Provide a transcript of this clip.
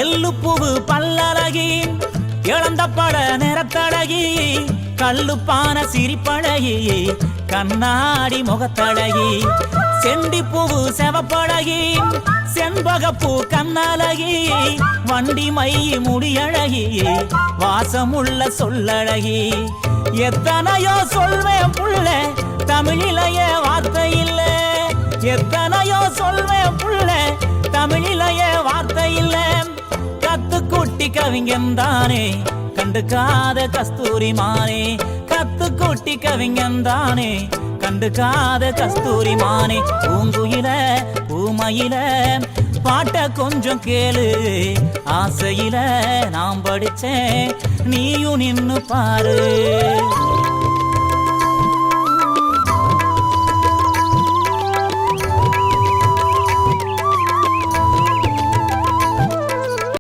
எள்ளு பூவு பல்லழகி இழந்த பட நிறத்தழகி கல்லுப்பான சிரிப்பழகி கண்ணாடி முகத்தழகி செண்டி பூவு செவப்பழகி செண்பகப்பூ கண்ணழகி வண்டி மை முடியழகி வாசமுள்ள சொல்லழகி எத்தனையோ சொல்வேன் புள்ள தமிழிலையே வார்த்தை இல்ல எத்தனையோ சொல்வேன் புள்ள தமிழிலையே வார்த்தை இல்ல கத்து கூட்டி கவிஞன் தானே கண்டுக்காத கஸ்தூரி மானே கத்து கூட்டி கவிஞன் தானே கண்டுக்காத கஸ்தூரி மானே பூங்குயில பூமையில பாட்ட கொஞ்சம் கேளு ஆசையில நாம் படிச்சேன் நீயும் நின்னு பாரு